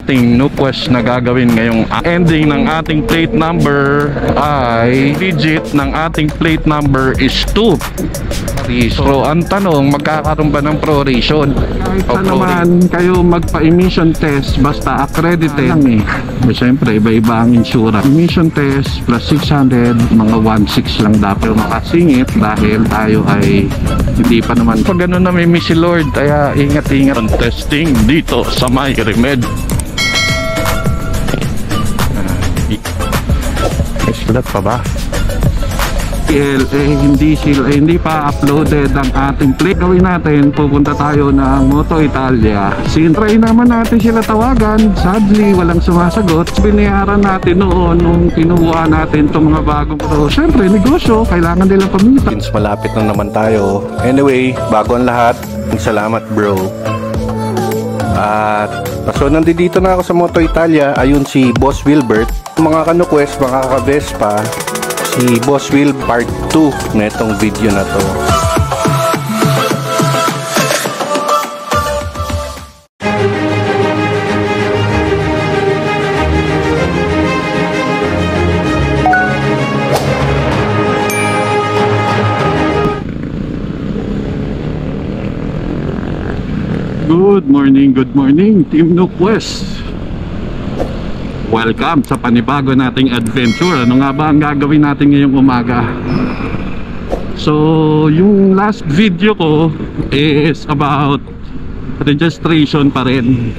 Ating no quest na gagawin ngayong ending ng ating plate number ay digit ng ating plate number is 2. So ang tanong, magkakaroon ba ng proration? Kahit sa naman kayo magpa-emission test, basta accredited lang eh. Siyempre iba-iba ang insura. Emission test plus 600, mga 1.6 lang dapat makasingit dahil tayo ay hindi pa naman. Pag gano'n na may miss si Lord, kaya ingat-ingat ang testing dito sa May Remed. Sulat pa ba? Hindi pa uploaded ang ating plate. Gawin natin, pupunta tayo ng Moto Italia. Try naman natin sila tawagan. Sadly, walang sumasagot. Binayaran natin noon nung kinuha natin itong mga bagong pro. Siyempre, negosyo, kailangan nila pamita. Since malapit na naman tayo. Anyway, bago ang lahat, salamat bro. At so nandito na ako sa Moto Italia. Ayun si Boss Wilbert. Mga kanuquest, mga ka-Vespa, si Boss Will part 2 na itong video na to. Good morning, Team No Quest. Welcome sa panibago nating adventure. Ano nga ba ang gagawin natin ngayong umaga? So, yung last video ko is about registration pa rin.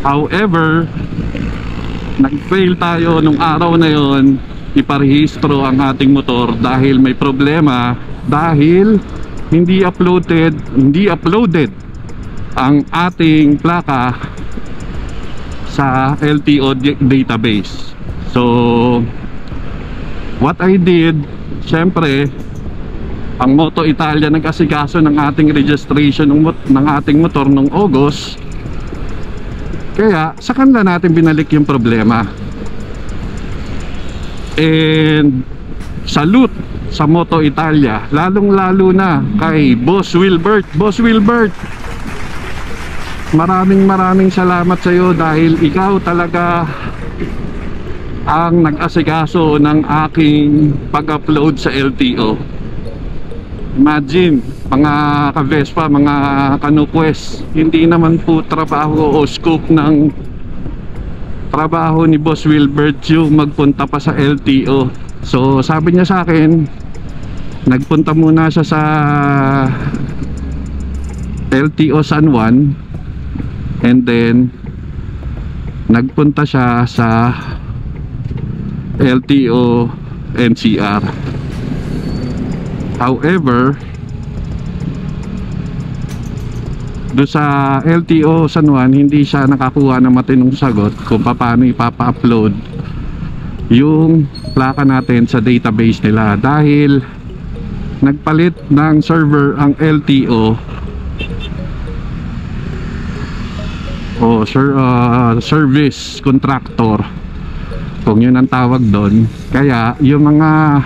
However, nag-fail tayo nung araw na yon iparehistro ang ating motor dahil may problema, dahil hindi uploaded ang ating plaka sa LTO database. So what I did, syempre ang Moto Italia nag-asikaso ng ating registration ng ating motor noong August, kaya sa kanila natin binalik yung problema. And salute sa Moto Italia, lalong lalo na kay Boss Wilbert. Boss Wilbert, maraming salamat sa iyo dahil ikaw talaga ang nag-asikaso ng aking pag-upload sa LTO. Imagine, mga ka-Vespa, mga kanuquest, hindi naman po trabaho o scope ng trabaho ni Boss Wilbert yung magpunta pa sa LTO. So sabi niya sa akin, nagpunta muna siya sa LTO San Juan, and then nagpunta siya sa LTO NCR. However, do sa LTO San Juan hindi siya nakakuha ng matinong sagot kung paano ipapa-upload yung plaka natin sa database nila, dahil nagpalit ng server ang LTO o service contractor, kung yun ang tawag doon. Kaya yung mga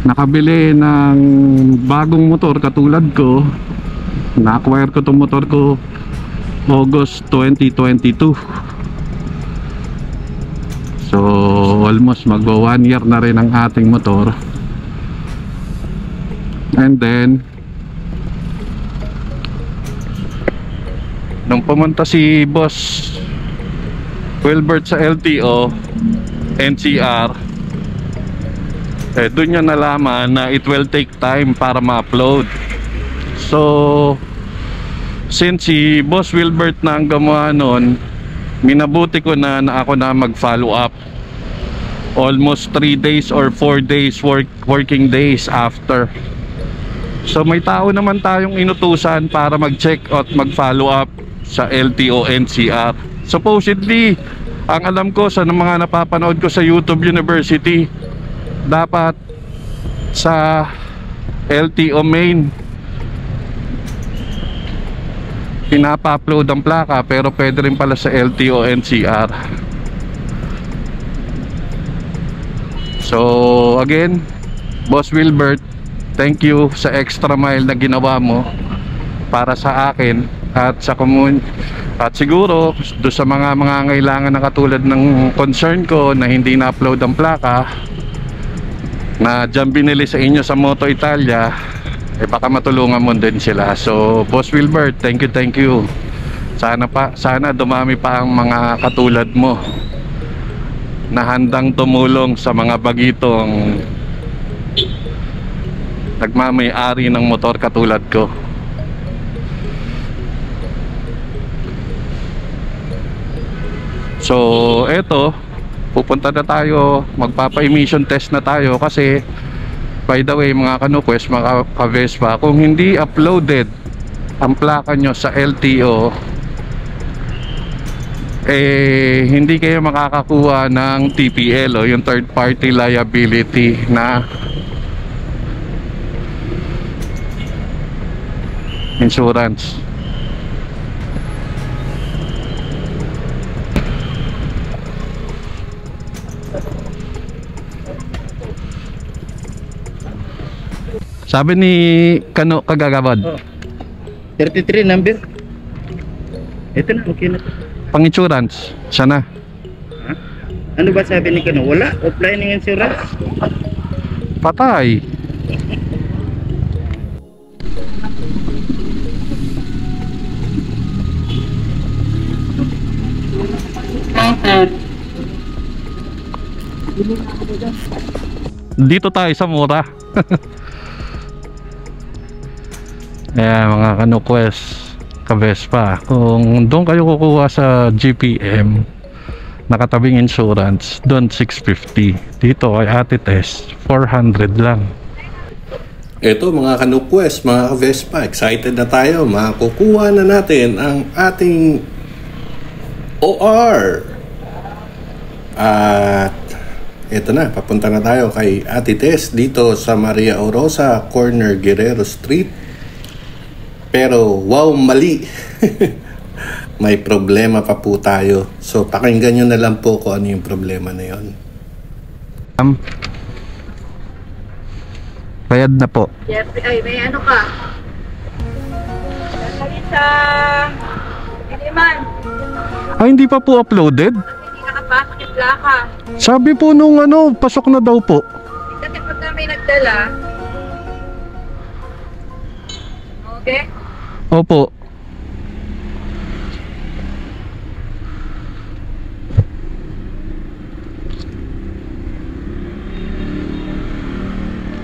nakabili ng bagong motor katulad ko, na-acquire ko itong motor ko August 2022, so almost magwa 1 year na rin ang ating motor. And then nung pumunta si Boss Wilbert sa LTO NCR, doon niya nalaman na it will take time para ma-upload. So since si Boss Wilbert na ang gumawa nun, minabuti ko na ako na mag-follow up almost 3 days or 4 days working days after. So may tao naman tayong inutusan para mag-check at mag-follow up sa LTO NCR. Supposedly, ang alam ko sa mga napapanood ko sa YouTube University, dapat sa LTO main pinapa-upload ang plaka, pero pwede rin pala sa LTO NCR. So again, Boss Wilbert, thank you sa extra mile na ginawa mo para sa akin at sa At siguro do sa mga ngailangan na katulad ng concern ko na hindi na-upload ang plaka na dyan binili sa inyo sa Moto Italia, eh baka matulungan mo din sila. So Boss Wilbert, thank you. Sana dumami pa ang mga katulad mo na handang tumulong sa mga bagitong nagmamay-ari ng motor katulad ko. So eto, pupunta na tayo, magpapa-emission test na tayo kasi by the way mga kanuquest, mga ka-Vespa, kung hindi uploaded ang plaka nyo sa LTO, eh hindi kayo makakakuha ng TPL o yung third party liability na insurance. Sabi ni Kano Kagagabad, 33 number. Ito na, okay na to. pang insurance, siya na. Ano ba sabi ni Kano? Wala, offline ng insurance. Patay. Dito tayo sa mura. Ayan mga kanuquest, ka-Vespa, kung doon kayo kukuha sa GPM nakatabing insurance, doon 650. Dito kay Ate Tess 400 lang. Ito mga kanuquest, mga ka-Vespa, excited na tayo. Makukuha na natin ang ating OR. At ito na, papunta na tayo kay Ate Tess dito sa Maria Orosa, corner Guerrero Street. Pero wow, mali. May problema pa po tayo. So pakinggan nyo na lang po kung ano yung problema na yon. Bayad na po. Jeffrey, ay may ano ka? Sasalit sa Iliman. Ay, hindi pa po uploaded? Hindi nakapasok yung plaka. Sabi po nung pasok na daw po. Kasi pag may nagdala, okay? Opo.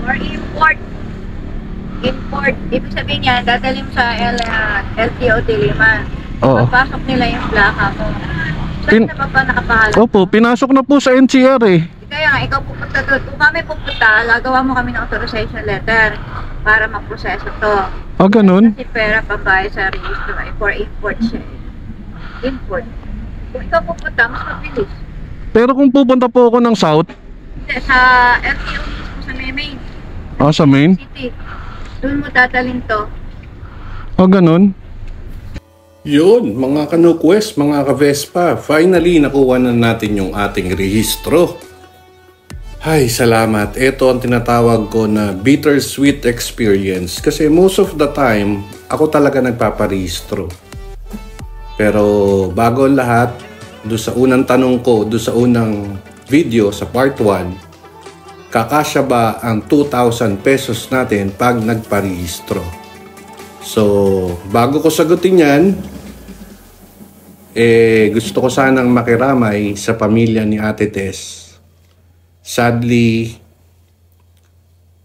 Or import. Import. Ibig sabihin yan, dadalhin mo sa LTO Diliman. Oo. Papasok nila yung plaka mo. Saan na ba nakapahala? Opo, pinasok na po sa NCR eh. Kaya nga, ikaw pupunta doon. Kung kami pupunta, gagawa mo kami ng authorization letter para maproseso to. Ah, ganun? Kasi pera pambayad sa registro ay for import siya. Import. Kung ikaw pupunta, mas mabilis. Pero kung pupunta po ako ng South, Hindi, sa LTO mismo sa main sa main? city. Doon mo dadalhin to. Ah, ganun? Yun, mga kanuquest, mga ka-Vespa, finally nakuha na natin yung ating rehistro. Ay, salamat. Ito ang tinatawag ko na bittersweet experience. Kasi most of the time, ako talaga nagpaparehistro. Pero bago ang lahat, doon sa unang tanong ko, doon sa unang video sa part 1, kakasya ba ang 2,000 pesos natin pag nagparehistro? So, bago ko sagutin yan, gusto ko sanang makiramay sa pamilya ni Ate Tess. Sadly,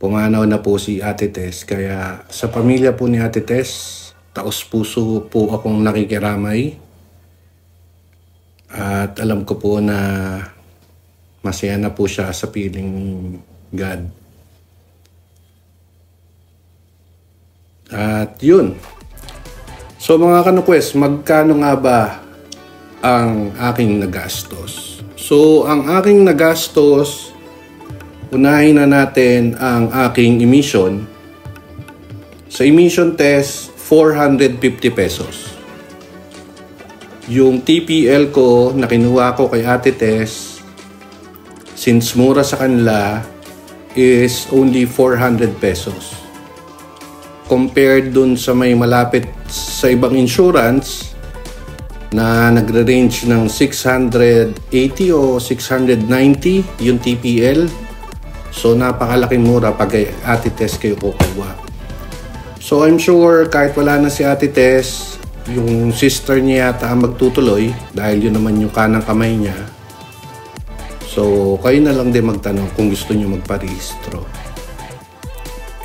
pumanaw na po si Ate Tess. Kaya sa pamilya po ni Ate Tess, taos puso po akong nakikiramay. At alam ko po na masaya na po siya sa piling ni God. At yun. So mga kanuquest, magkano nga ba ang aking nagastos? So ang aking nagastos, unahin na natin ang aking emission. Sa emission test, 450 pesos. Yung TPL ko na kinuha ko kay Ate Tess, since mura sa kanila, is only 400 pesos. Compared dun sa may malapit sa ibang insurance, na nagre-range ng 680 o 690 yung TPL. So napakalaking mura pag Ate Tess kayo kukuha. So I'm sure kahit wala na si Ate Tess, yung sister niya yata ang magtutuloy dahil yun naman yung kanang kamay niya. So kayo na lang din magtanong kung gusto niyo magparehistro.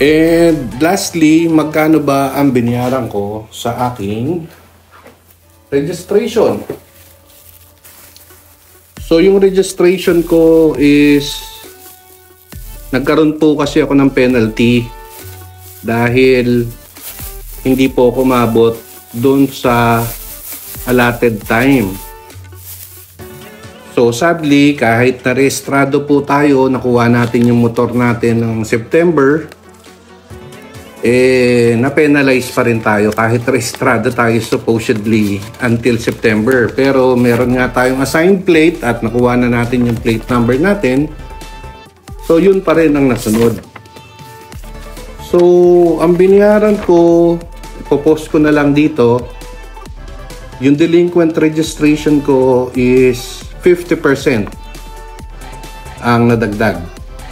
And lastly, magkano ba ang binayaran ko sa aking registration? So yung registration ko is nagkaroon po kasi ako ng penalty dahil hindi po ako mabot doon sa allotted time. So sadly, kahit narehistrado po tayo, nakuha natin yung motor natin ng September, na-penalize pa rin tayo kahit rehistrado tayo supposedly until September. Pero meron nga tayong assigned plate at nakuha na natin yung plate number natin. So yun pa rin ang nasunod. So ang binayaran ko, ipopost ko na lang dito, yung delinquent registration ko is 50% ang nadagdag.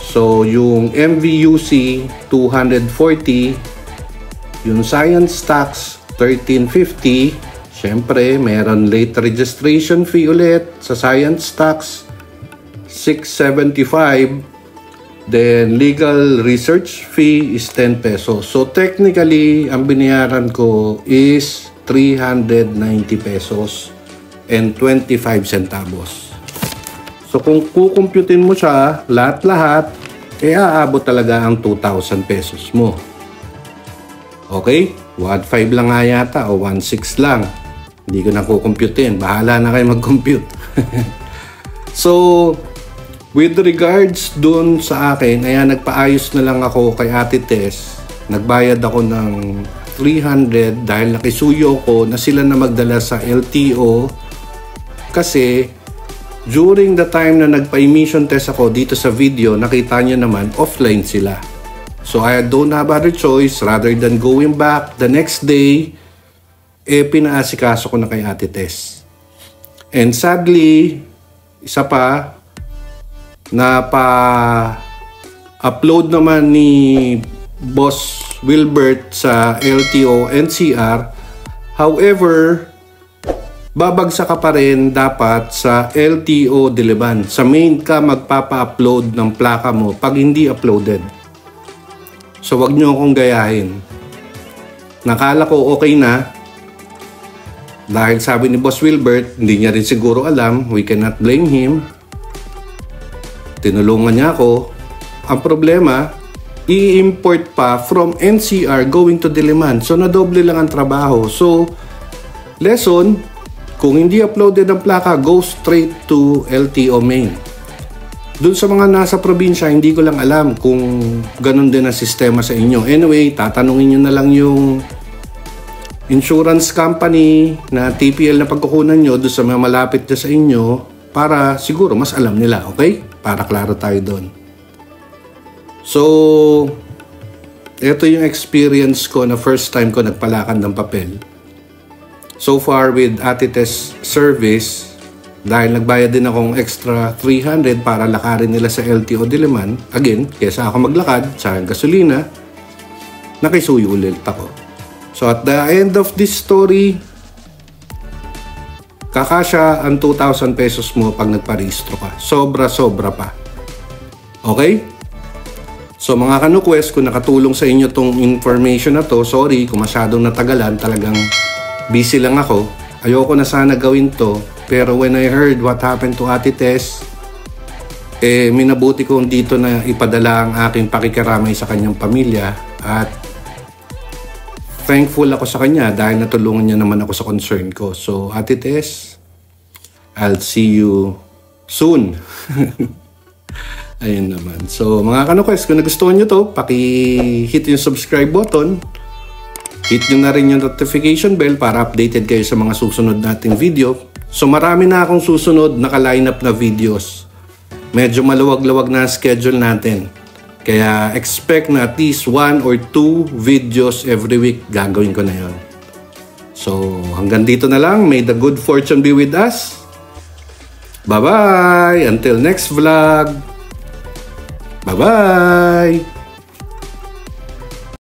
So yung MVUC 240, yung science tax 1350, syempre meron late registration fee ulit sa science tax 675. Then, legal research fee is 10 pesos. So, technically, ang binayaran ko is 390 pesos and 25 centavos. So, kung kukumputin mo siya, lahat-lahat, aabot talaga ang 2,000 pesos mo. Okay? 1.5 lang nga yata o 1.6 lang. Hindi ko na kukumputin. Bahala na kayo mag-compute. So, with regards dun sa akin, ayan, nagpaayos na lang ako kay Ate Tess. Nagbayad ako ng 300 dahil nakisuyo ko na sila na magdala sa LTO. Kasi during the time na nagpa-emission test ako dito sa video, nakita nyo naman offline sila. So I don't have other choice rather than going back the next day, pinaasikaso ko na kay Ate Tess. And sadly, isa pa, pa-upload naman ni Boss Wilbert sa LTO NCR. However, babagsak ka pa rin dapat sa LTO Diliman. Sa main ka magpapa-upload ng plaka mo pag hindi uploaded. So wag nyo akong gayahin. Nakala ko okay na. Dahil sabi ni Boss Wilbert, hindi niya rin siguro alam. We cannot blame him. Tinulungan niya ako. Ang problema, i-import pa from NCR going to Diliman. So, nadoble lang ang trabaho. So, lesson, kung hindi uploaded ang plaka, go straight to LTO main. Doon sa mga nasa probinsya, hindi ko lang alam kung ganun din ang sistema sa inyo. Anyway, tatanungin nyo na lang yung insurance company na TPL na pagkukunan nyo doon sa mga malapit na sa inyo para siguro mas alam nila, okay? Para klaro tayo doon. So, ito yung experience ko na first time ko nagpalakad ng papel. So far with Ate Tess service, dahil nagbayad din akong extra 300 para lakarin nila sa LTO Diliman, again, kesa ako maglakad sa gasolina, nakisuyo ulit ako. So at the end of this story, kakasya ang 2,000 pesos mo pag nagparehistro ka. Sobra-sobra pa. Okay? So mga kanuquest, kung nakatulong sa inyo tong information na to, sorry kung masyadong natagalan, talagang busy lang ako. Ayoko na sana gawin to, pero when I heard what happened to Ate Tess, minabuti ko dito na ipadala ang aking pakikiramay sa kanyang pamilya at thankful ako sa kanya dahil natulungan niya naman ako sa concern ko. So, Ate Tess, I'll see you soon. Ayun naman. So, mga kanuquest, kung nagustuhan nyo to, paki-hit yung subscribe button. Hit nyo na rin yung notification bell para updated kayo sa mga susunod nating video. So, marami na akong susunod naka-line up na videos. Medyo maluwag-luwag na schedule natin. Kaya expect na at least 1 or 2 videos every week, gagawin ko na yon. So, hanggang dito na lang. May the good fortune be with us. Bye-bye! Until next vlog. Bye-bye!